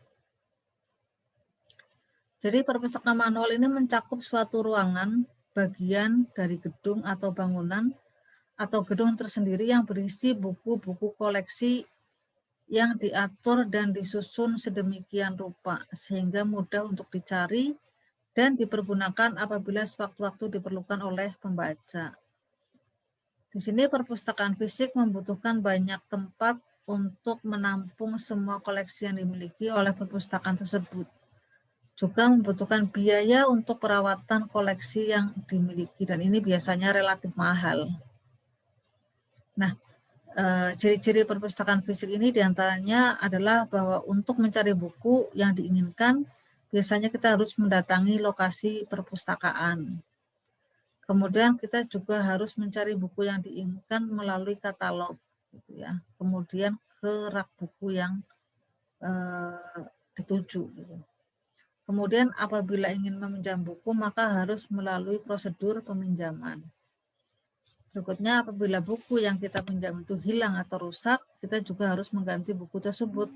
Jadi perpustakaan manual ini mencakup suatu ruangan, bagian dari gedung atau bangunan, atau gedung tersendiri yang berisi buku-buku koleksi yang diatur dan disusun sedemikian rupa, sehingga mudah untuk dicari dan dipergunakan apabila sewaktu-waktu diperlukan oleh pembaca. Di sini perpustakaan fisik membutuhkan banyak tempat untuk menampung semua koleksi yang dimiliki oleh perpustakaan tersebut. Juga membutuhkan biaya untuk perawatan koleksi yang dimiliki, dan ini biasanya relatif mahal. Nah, ciri-ciri perpustakaan fisik ini diantaranya adalah bahwa untuk mencari buku yang diinginkan, biasanya kita harus mendatangi lokasi perpustakaan. Kemudian kita juga harus mencari buku yang diinginkan melalui katalog, gitu ya. Kemudian ke rak buku yang dituju. Gitu. Kemudian apabila ingin meminjam buku, maka harus melalui prosedur peminjaman. Berikutnya, apabila buku yang kita pinjam itu hilang atau rusak, kita juga harus mengganti buku tersebut.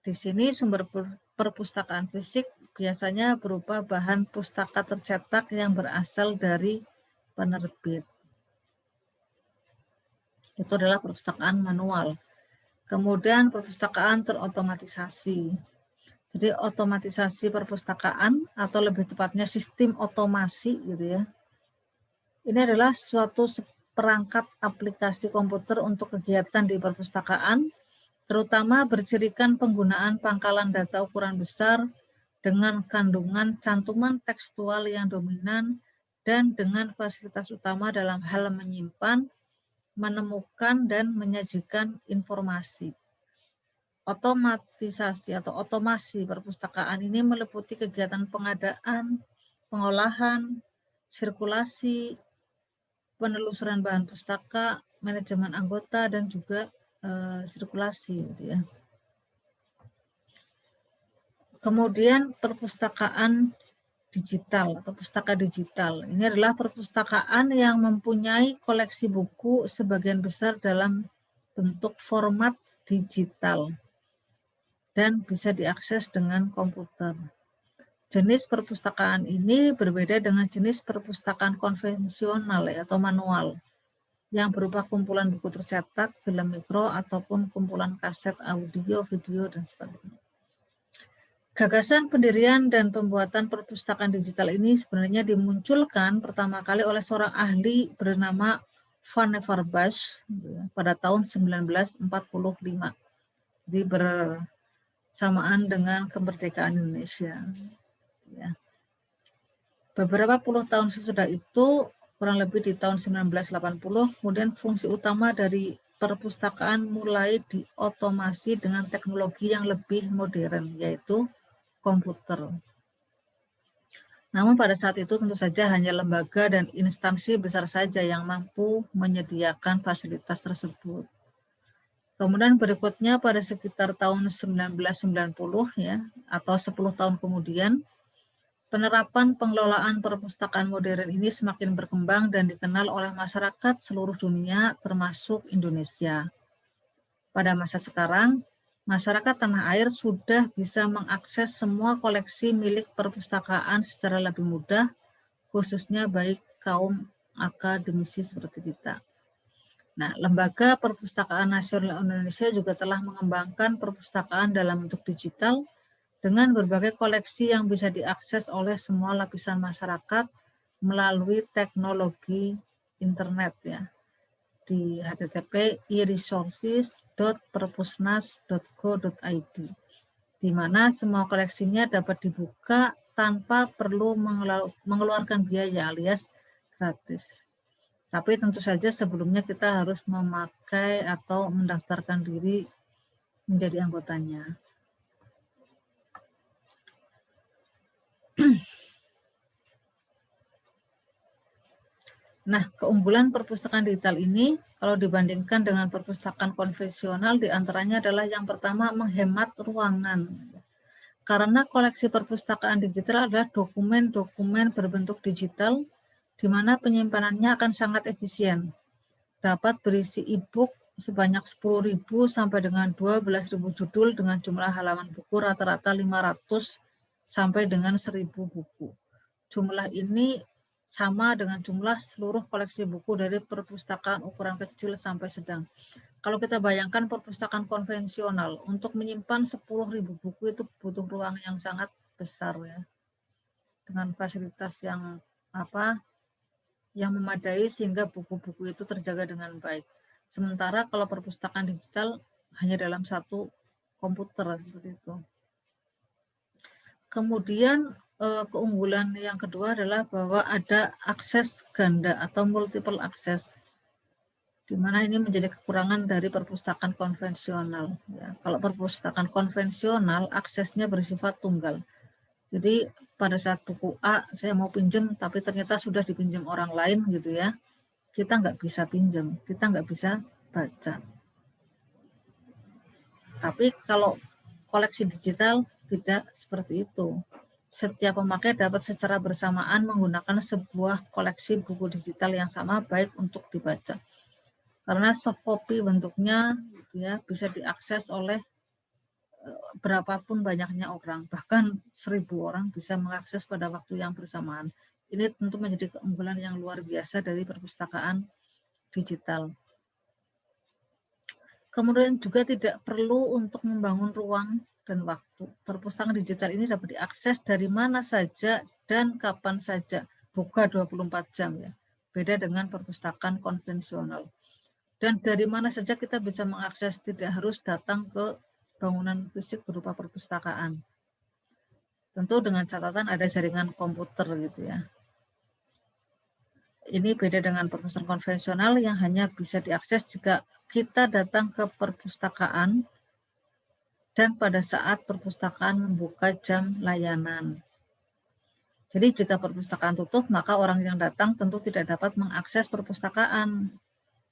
Di sini sumber perpustakaan fisik biasanya berupa bahan pustaka tercetak yang berasal dari penerbit. Itu adalah perpustakaan manual. Kemudian perpustakaan terotomatisasi. Jadi otomatisasi perpustakaan atau lebih tepatnya sistem otomasi gitu ya. Ini adalah suatu perangkat aplikasi komputer untuk kegiatan di perpustakaan, terutama bercirikan penggunaan pangkalan data ukuran besar dengan kandungan cantuman tekstual yang dominan dan dengan fasilitas utama dalam hal menyimpan, menemukan, dan menyajikan informasi. Otomatisasi atau otomasi perpustakaan ini meliputi kegiatan pengadaan, pengolahan, sirkulasi, penelusuran bahan pustaka, manajemen anggota, dan juga sirkulasi. Gitu ya. Kemudian perpustakaan digital atau pustaka digital. Ini adalah perpustakaan yang mempunyai koleksi buku sebagian besar dalam bentuk format digital dan bisa diakses dengan komputer. Jenis perpustakaan ini berbeda dengan jenis perpustakaan konvensional atau manual yang berupa kumpulan buku tercetak, film mikro, ataupun kumpulan kaset audio, video, dan sebagainya. Gagasan pendirian dan pembuatan perpustakaan digital ini sebenarnya dimunculkan pertama kali oleh seorang ahli bernama Van Neverbach pada tahun 1945. Jadi bersamaan dengan kemerdekaan Indonesia. Ya. Beberapa puluh tahun sesudah itu, kurang lebih di tahun 1980, kemudian fungsi utama dari perpustakaan mulai diotomasi dengan teknologi yang lebih modern, yaitu komputer. Namun pada saat itu tentu saja hanya lembaga dan instansi besar saja yang mampu menyediakan fasilitas tersebut. Kemudian berikutnya pada sekitar tahun 1990 ya, atau 10 tahun kemudian, penerapan pengelolaan perpustakaan modern ini semakin berkembang dan dikenal oleh masyarakat seluruh dunia termasuk Indonesia. Pada masa sekarang, masyarakat tanah air sudah bisa mengakses semua koleksi milik perpustakaan secara lebih mudah, khususnya baik kaum akademisi seperti kita. Nah, Lembaga Perpustakaan Nasional Indonesia juga telah mengembangkan perpustakaan dalam bentuk digital dengan berbagai koleksi yang bisa diakses oleh semua lapisan masyarakat melalui teknologi internet ya di http e-resources.perpusnas.go.id, di mana semua koleksinya dapat dibuka tanpa perlu mengeluarkan biaya alias gratis. Tapi tentu saja sebelumnya kita harus memakai atau mendaftarkan diri menjadi anggotanya. Nah, keunggulan perpustakaan digital ini kalau dibandingkan dengan perpustakaan konvensional diantaranya adalah yang pertama menghemat ruangan. Karena koleksi perpustakaan digital adalah dokumen-dokumen berbentuk digital di mana penyimpanannya akan sangat efisien. Dapat berisi e-book sebanyak 10.000 sampai dengan 12.000 judul dengan jumlah halaman buku rata-rata 500 sampai dengan 1.000 buku. Jumlah ini sama dengan jumlah seluruh koleksi buku dari perpustakaan ukuran kecil sampai sedang. Kalau kita bayangkan perpustakaan konvensional, untuk menyimpan 10.000 buku itu butuh ruang yang sangat besar ya. Dengan fasilitas yang memadai sehingga buku-buku itu terjaga dengan baik. Sementara kalau perpustakaan digital hanya dalam satu komputer seperti itu. Kemudian keunggulan yang kedua adalah bahwa ada akses ganda atau multiple access. di mana ini menjadi kekurangan dari perpustakaan konvensional. Ya, kalau perpustakaan konvensional, aksesnya bersifat tunggal. Jadi pada saat buku A saya mau pinjam, tapi ternyata sudah dipinjam orang lain gitu ya, kita nggak bisa pinjam, kita nggak bisa baca. Tapi kalau koleksi digital tidak seperti itu. Setiap pemakai dapat secara bersamaan menggunakan sebuah koleksi buku digital yang sama, baik untuk dibaca. Karena soft copy bentuknya gitu ya, bisa diakses oleh berapapun banyaknya orang, bahkan 1000 orang bisa mengakses pada waktu yang bersamaan. Ini tentu menjadi keunggulan yang luar biasa dari perpustakaan digital. Kemudian juga tidak perlu untuk membangun ruang dan waktu. Perpustakaan digital ini dapat diakses dari mana saja dan kapan saja, buka 24 jam ya. Beda dengan perpustakaan konvensional. Dan dari mana saja kita bisa mengakses, tidak harus datang ke bangunan fisik berupa perpustakaan. Tentu dengan catatan ada jaringan komputer gitu ya. Ini beda dengan perpustakaan konvensional yang hanya bisa diakses jika kita datang ke perpustakaan dan pada saat perpustakaan membuka jam layanan. Jadi jika perpustakaan tutup, maka orang yang datang tentu tidak dapat mengakses perpustakaan.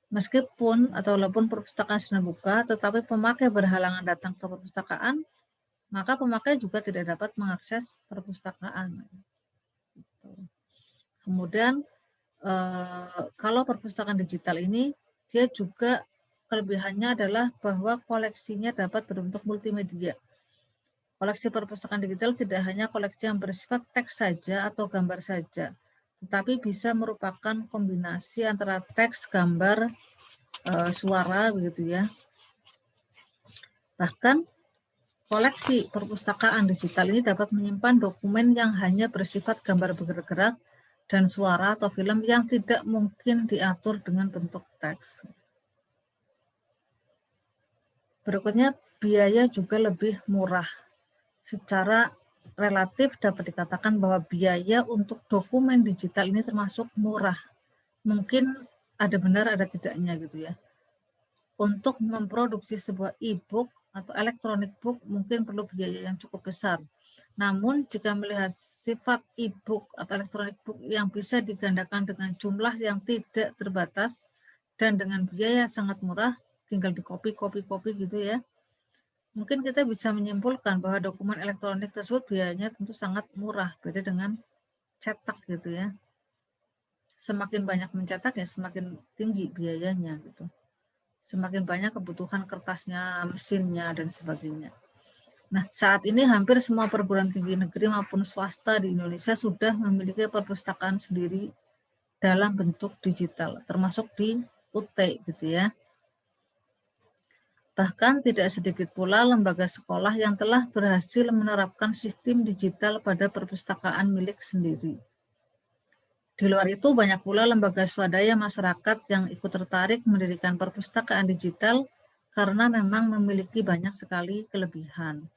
Meskipun atau walaupun perpustakaan sedang buka, tetapi pemakai berhalangan datang ke perpustakaan, maka pemakai juga tidak dapat mengakses perpustakaan. Kemudian kalau perpustakaan digital ini, dia juga kelebihannya adalah bahwa koleksinya dapat berbentuk multimedia. Koleksi perpustakaan digital tidak hanya koleksi yang bersifat teks saja atau gambar saja, tetapi bisa merupakan kombinasi antara teks, gambar, suara begitu ya. Bahkan koleksi perpustakaan digital ini dapat menyimpan dokumen yang hanya bersifat gambar bergerak dan suara atau film yang tidak mungkin diatur dengan bentuk teks. Berikutnya, biaya juga lebih murah. Secara relatif dapat dikatakan bahwa biaya untuk dokumen digital ini termasuk murah. Mungkin ada benar, ada tidaknya gitu ya. Untuk memproduksi sebuah e-book atau electronic book mungkin perlu biaya yang cukup besar. Namun jika melihat sifat e-book atau electronic book yang bisa digandakan dengan jumlah yang tidak terbatas dan dengan biaya sangat murah, tinggal di copy gitu ya, mungkin kita bisa menyimpulkan bahwa dokumen elektronik tersebut biayanya tentu sangat murah, beda dengan cetak gitu ya. Semakin banyak mencetak ya semakin tinggi biayanya gitu. Semakin banyak kebutuhan kertasnya, mesinnya, dan sebagainya. Nah, saat ini hampir semua perguruan tinggi negeri maupun swasta di Indonesia sudah memiliki perpustakaan sendiri dalam bentuk digital, termasuk di UT gitu ya. Bahkan tidak sedikit pula lembaga sekolah yang telah berhasil menerapkan sistem digital pada perpustakaan milik sendiri. Di luar itu banyak pula lembaga swadaya masyarakat yang ikut tertarik mendirikan perpustakaan digital karena memang memiliki banyak sekali kelebihan.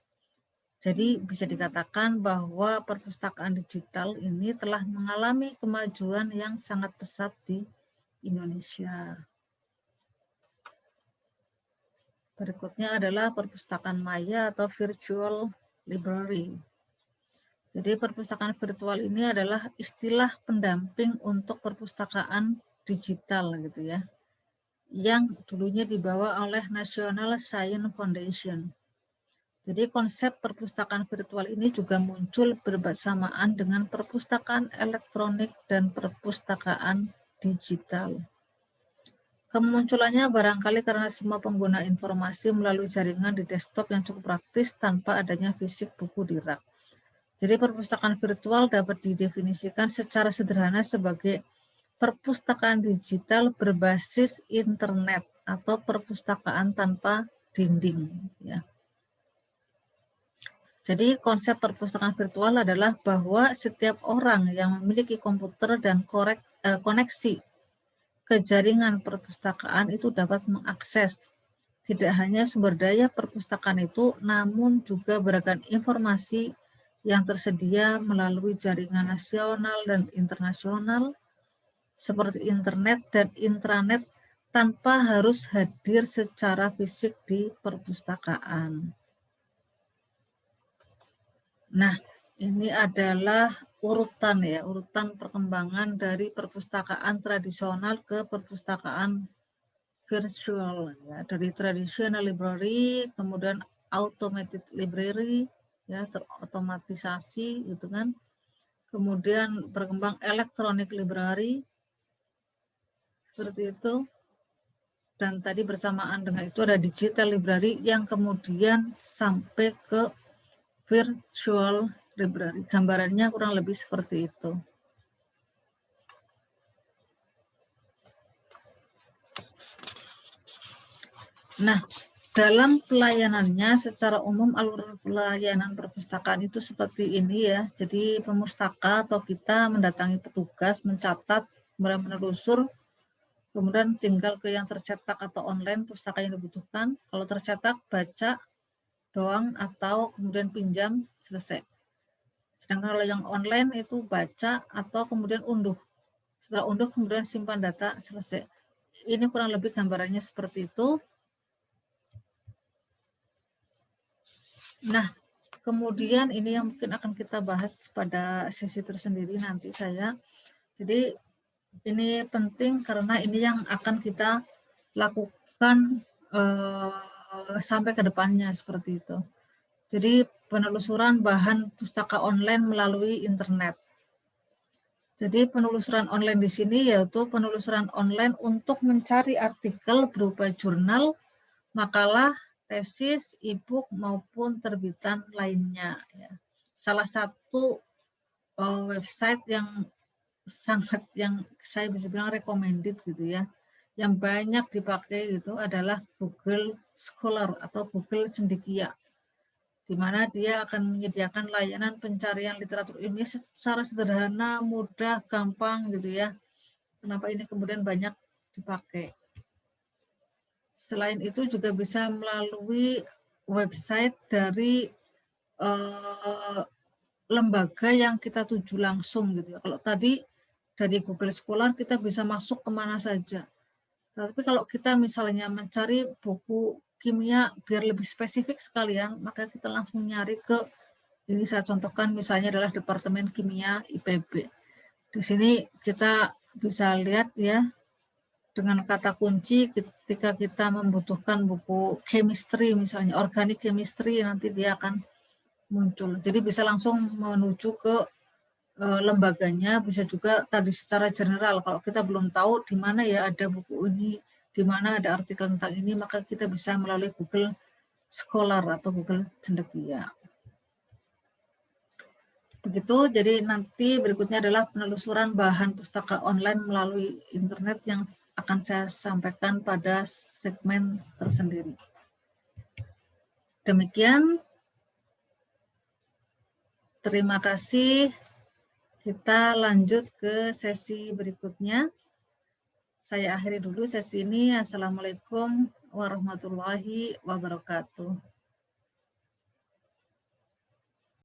Jadi bisa dikatakan bahwa perpustakaan digital ini telah mengalami kemajuan yang sangat pesat di Indonesia. Berikutnya adalah perpustakaan maya atau virtual library. Jadi perpustakaan virtual ini adalah istilah pendamping untuk perpustakaan digital gitu ya, yang dulunya dibawa oleh National Science Foundation. Jadi konsep perpustakaan virtual ini juga muncul bersamaan dengan perpustakaan elektronik dan perpustakaan digital. Kemunculannya barangkali karena semua pengguna informasi melalui jaringan di desktop yang cukup praktis tanpa adanya fisik buku di rak. Jadi perpustakaan virtual dapat didefinisikan secara sederhana sebagai perpustakaan digital berbasis internet atau perpustakaan tanpa dinding. Ya. Jadi konsep perpustakaan virtual adalah bahwa setiap orang yang memiliki komputer dan koneksi ke jaringan perpustakaan itu dapat mengakses tidak hanya sumber daya perpustakaan itu, namun juga beragam informasi yang tersedia melalui jaringan nasional dan internasional seperti internet dan intranet tanpa harus hadir secara fisik di perpustakaan. Nah, ini adalah urutan ya, urutan perkembangan dari perpustakaan tradisional ke perpustakaan virtual ya, dari traditional library kemudian automated library ya, terotomatisasi gitu kan. Kemudian berkembang electronic library seperti itu. Dan tadi bersamaan dengan itu ada digital library yang kemudian sampai ke virtual library. Gambarannya kurang lebih seperti itu. Nah, dalam pelayanannya secara umum alur pelayanan perpustakaan itu seperti ini ya. Jadi pemustaka atau kita mendatangi petugas, mencatat, kemudian menelusur, kemudian tinggal ke yang tercetak atau online pustaka yang dibutuhkan. Kalau tercetak baca doang atau kemudian pinjam, selesai. Sedangkan kalau yang online itu baca atau kemudian unduh. Setelah unduh kemudian simpan data, selesai. Ini kurang lebih gambarannya seperti itu. Nah, kemudian ini yang mungkin akan kita bahas pada sesi tersendiri nanti saya. Jadi ini penting karena ini yang akan kita lakukan sampai ke depannya seperti itu. Jadi penelusuran bahan pustaka online melalui internet. Jadi penelusuran online di sini yaitu penelusuran online untuk mencari artikel berupa jurnal, makalah, tesis, e-book maupun terbitan lainnya. Ya. Salah satu website yang sangat yang saya bisa bilang recommended gitu ya, yang banyak dipakai itu adalah Google Scholar atau Google Cendekia, di mana dia akan menyediakan layanan pencarian literatur ilmiah secara sederhana, mudah, gampang gitu ya. Kenapa ini kemudian banyak dipakai. Selain itu juga bisa melalui website dari lembaga yang kita tuju langsung gitu ya. Kalau tadi dari Google Scholar kita bisa masuk kemana saja. Tapi kalau kita misalnya mencari buku kimia biar lebih spesifik sekalian, maka kita langsung nyari ke, ini saya contohkan misalnya adalah Departemen Kimia IPB. Di sini kita bisa lihat ya, dengan kata kunci ketika kita membutuhkan buku chemistry misalnya, organic chemistry, nanti dia akan muncul. Jadi bisa langsung menuju ke lembaganya, bisa juga tadi secara general. Kalau kita belum tahu di mana ya ada buku ini, di mana ada artikel tentang ini, maka kita bisa melalui Google Scholar atau Google Cendekia. Begitu, jadi nanti berikutnya adalah penelusuran bahan pustaka online melalui internet yang akan saya sampaikan pada segmen tersendiri. Demikian, terima kasih. Kita lanjut ke sesi berikutnya. Saya akhiri dulu sesi ini. Assalamualaikum warahmatullahi wabarakatuh.